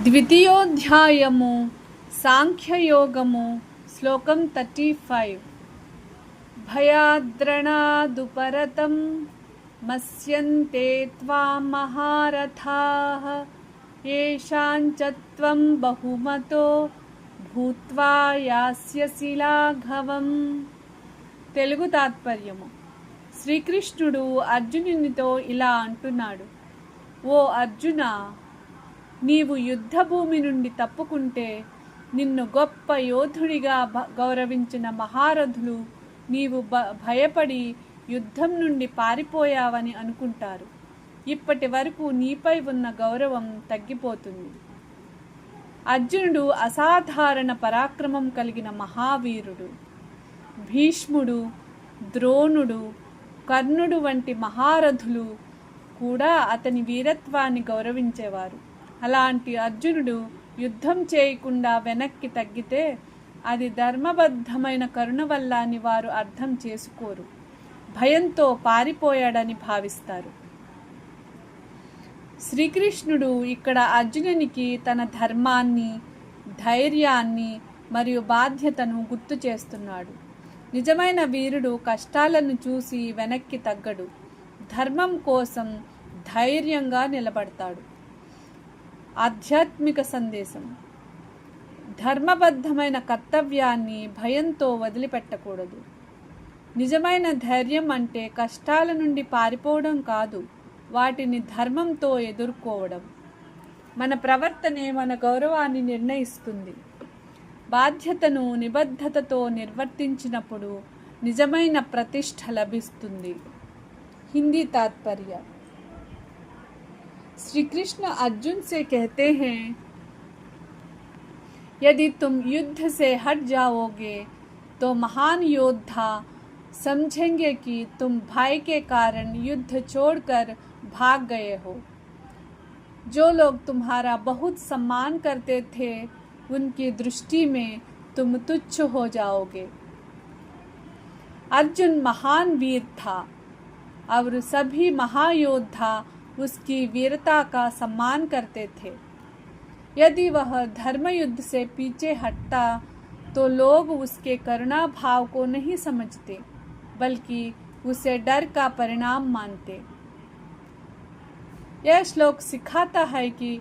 ద్వితీయోధ్యాయము సాంఖ్యయోగము శ్లోకం 35 భయాద్రణాదుపరతం మస్యంతే త్వాం మహారథాః ఏషాంచ త్వం బహుమతో భూత్వా యాస్యసి లాఘవం. తెలుగు తాత్పర్యము. శ్రీకృష్ణుడు అర్జునునితో ఇలా అంటున్నాడు: ఓ అర్జున, నీవు యుద్ధభూమి నుండి తప్పుకుంటే నిన్ను గొప్ప యోధుడిగా గౌరవించిన మహారథులు నీవు భయపడి యుద్ధం నుండి పారిపోయావని అనుకుంటారు. ఇప్పటి వరకు నీపై ఉన్న గౌరవం తగ్గిపోతుంది. అర్జునుడు అసాధారణ పరాక్రమం కలిగిన మహావీరుడు. భీష్ముడు, ద్రోణుడు, కర్ణుడు వంటి మహారథులు కూడా అతని వీరత్వాన్ని గౌరవించేవారు. అలాంటి అర్జునుడు యుద్ధం చేయకుండా వెనక్కి తగ్గితే అది ధర్మబద్ధమైన కరుణ వల్ల అని వారు అర్థం చేసుకోరు. భయంతో పారిపోయాడని భావిస్తారు. శ్రీకృష్ణుడు ఇక్కడ అర్జునునికి తన ధర్మాన్ని, ధైర్యాన్ని మరియు బాధ్యతను గుర్తు చేస్తున్నాడు. నిజమైన వీరుడు కష్టాలను చూసి వెనక్కి తగ్గడు. ధర్మం కోసం ధైర్యంగా నిలబడతాడు. ఆధ్యాత్మిక సందేశం: ధర్మబద్ధమైన కర్తవ్యాన్ని భయంతో వదిలిపెట్టకూడదు. నిజమైన ధైర్యం అంటే కష్టాల నుండి పారిపోవడం కాదు, వాటిని ధర్మంతో ఎదుర్కోవడం. మన ప్రవర్తనే మన గౌరవాన్ని నిర్ణయిస్తుంది. బాధ్యతను నిబద్ధతతో నిర్వర్తించినప్పుడు నిజమైన ప్రతిష్ఠ లభిస్తుంది. हिंदी तात्पर्य: श्री कृष्ण अर्जुन से कहते हैं, यदि तुम युद्ध से हट जाओगे तो महान योद्धा समझेंगे कि तुम भय के कारण युद्ध छोड़कर भाग गए हो. जो लोग तुम्हारा बहुत सम्मान करते थे उनकी दृष्टि में तुम तुच्छ हो जाओगे. अर्जुन महान वीर था और सभी महायोद्धा उसकी वीरता का सम्मान करते थे. यदि वह धर्म युद्ध से पीछे हटता तो लोग उसके करुणा भाव को नहीं समझते, बल्कि उसे डर का परिणाम मानते. यह श्लोक सिखाता है कि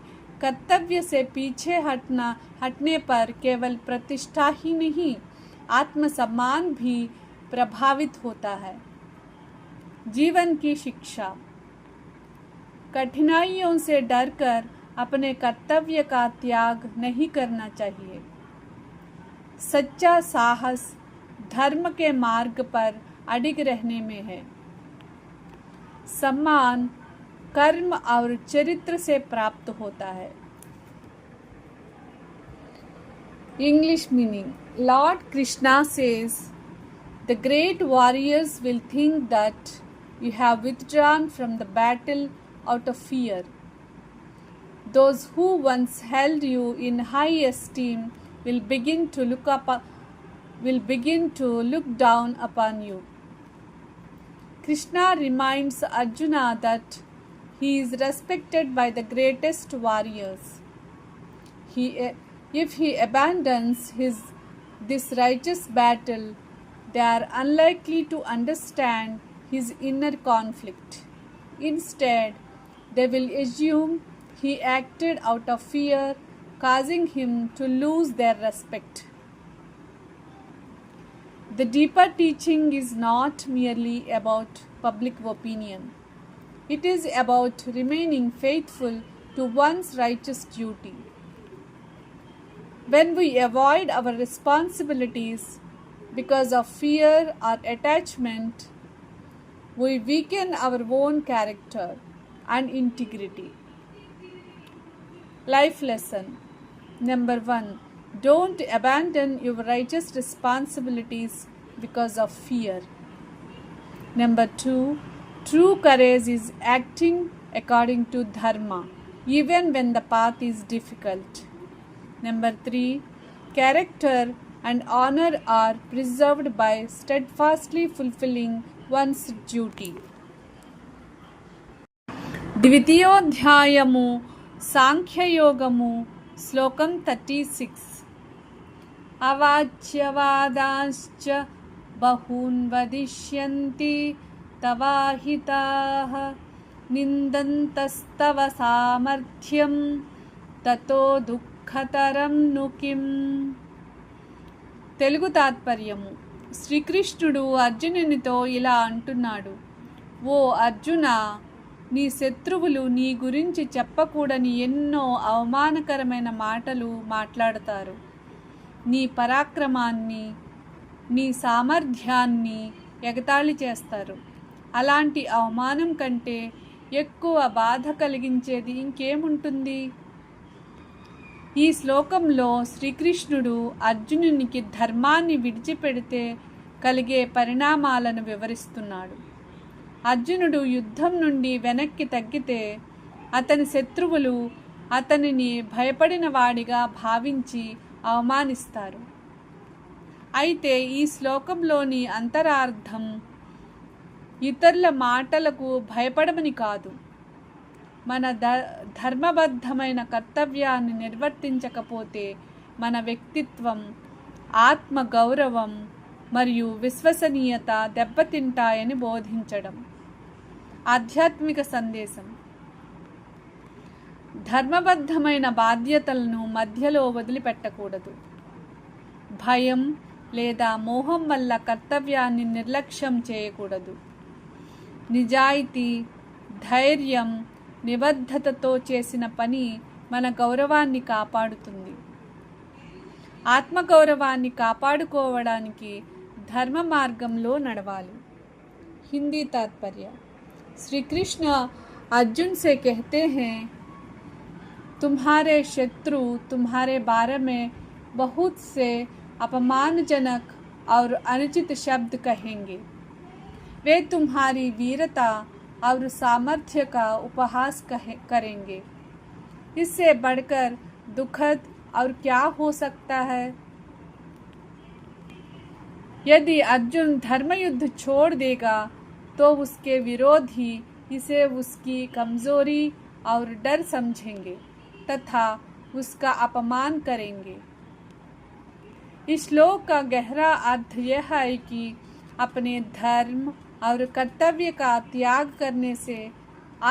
कर्तव्य से पीछे हटने पर केवल प्रतिष्ठा ही नहीं, आत्मसम्मान भी प्रभावित होता है. जीवन की शिक्षा: कठिनाइयों से डरकर अपने कर्तव्य का त्याग नहीं करना चाहिए. सच्चा साहस धर्म के मार्ग पर अडिग रहने में है. सम्मान कर्म और चरित्र से प्राप्त होता है. English meaning: Lord Krishna says, the great warriors will think that you have withdrawn from the battle out of fear. Those who once held you in high esteem will begin to look down upon you. Krishna reminds Arjuna that he is respected by the greatest warriors. If he abandons this righteous battle, they are unlikely to understand his inner conflict. Instead, they will assume he acted out of fear, causing him to lose their respect. The deeper teaching is not merely about public opinion. It is about remaining faithful to one's righteous duty. When we avoid our responsibilities because of fear or attachment, we weaken our own character and integrity. Life lesson: Number 1, don't abandon your righteous responsibilities because of fear. Number 2, true courage is acting according to dharma, even when the path is difficult. Number 3, character and honor are preserved by steadfastly fulfilling one's duty. ద్వితీయోధ్యాయము సాంఖ్యయోగము श्लोकम 36 अवाच्यवादांश्च बहून् वदिष्यन्ति तवाहिताः निन्दन्तस्तव सामर्थ्यं ततो దుఃఖతరం ను కిం. తెలుగు తాత్పర్యము. శ్రీకృష్ణుడు అర్జునునితో ఇలా అంటున్నాడు: ఓ అర్జున, నీ శత్రువులు నీ గురించి చెప్పకూడని ఎన్నో అవమానకరమైన మాటలు మాట్లాడతారు. నీ పరాక్రమాన్ని, నీ సామర్థ్యాన్ని ఎగతాళి చేస్తారు. అలాంటి అవమానం కంటే ఎక్కువ బాధ కలిగించేది ఇంకేముంటుంది? ఈ శ్లోకంలో శ్రీకృష్ణుడు అర్జునునికి ధర్మాన్ని విడిచిపెడితే కలిగే పరిణామాలను వివరిస్తున్నాడు. అర్జునుడు యుద్ధం నుండి వెనక్కి తగ్గితే అతని శత్రువులు అతనిని భయపడిన వాడిగా భావించి అవమానిస్తారు. అయితే ఈ శ్లోకంలోని అంతరార్థం ఇతరుల మాటలకు భయపడమని కాదు. మన ధర్మబద్ధమైన కర్తవ్యాన్ని నిర్వర్తించకపోతే మన వ్యక్తిత్వం, ఆత్మగౌరవం మరియు విశ్వసనీయత దెబ్బతింటాయని బోధించడం. ఆధ్యాత్మిక సందేశం: ధర్మబద్ధమైన బాధ్యతలను మధ్యలో వదిలిపెట్టకూడదు. భయం లేదా మోహం వల్ల కర్తవ్యాన్ని నిర్లక్ష్యం చేయకూడదు. నిజాయితీ, ధైర్యం, నిబద్ధతతో చేసిన పని మన గౌరవాన్ని కాపాడుతుంది. ఆత్మగౌరవాన్ని కాపాడుకోవడానికి ధర్మ మార్గంలో నడవాలి. हिंदी तात्पर्य: श्री कृष्ण अर्जुन से कहते हैं, तुम्हारे शत्रु तुम्हारे बारे में बहुत से अपमानजनक और अनुचित शब्द कहेंगे. वे तुम्हारी वीरता और सामर्थ्य का उपहास करेंगे. इससे बढ़कर दुखद और क्या हो सकता है? यदि अर्जुन धर्मयुद्ध छोड़ देगा तो उसके विरोधी इसे उसकी कमजोरी और डर समझेंगे तथा उसका अपमान करेंगे. इस श्लोक का गहरा अर्थ यह है कि अपने धर्म और कर्तव्य का त्याग करने से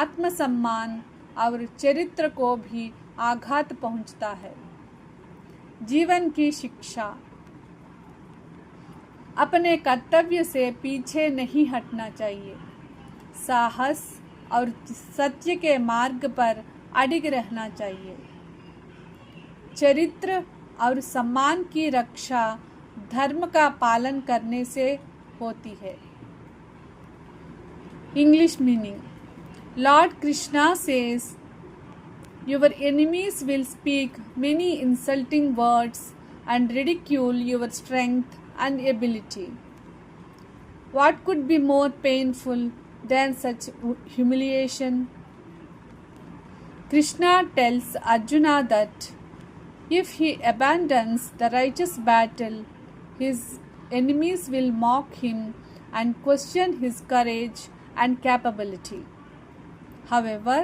आत्मसम्मान और चरित्र को भी आघात पहुंचता है. जीवन की शिक्षा: अपने कर्तव्य से पीछे नहीं हटना चाहिए. साहस और सत्य के मार्ग पर अडिग रहना चाहिए. चरित्र और सम्मान की रक्षा धर्म का पालन करने से होती है. English meaning: Lord Krishna says, your enemies will speak many insulting words and ridicule your strength and ability. What could be more painful than such humiliation? Krishna tells Arjuna that if he abandons the righteous battle, his enemies will mock him and question his courage and capability. However,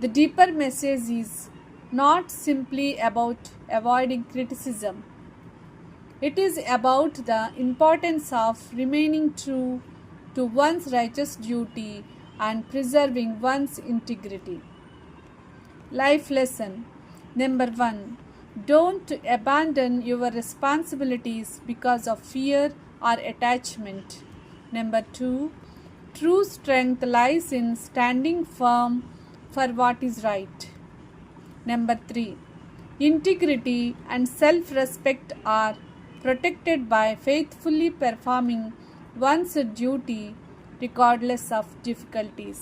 the deeper message is not simply about avoiding criticism. It is about the importance of remaining true to one's righteous duty and preserving one's integrity. Life lesson number 1: don't abandon your responsibilities because of fear or attachment. Number 2: true strength lies in standing firm for what is right. Number 3: integrity and self-respect are protected by faithfully performing one's duty regardless of difficulties.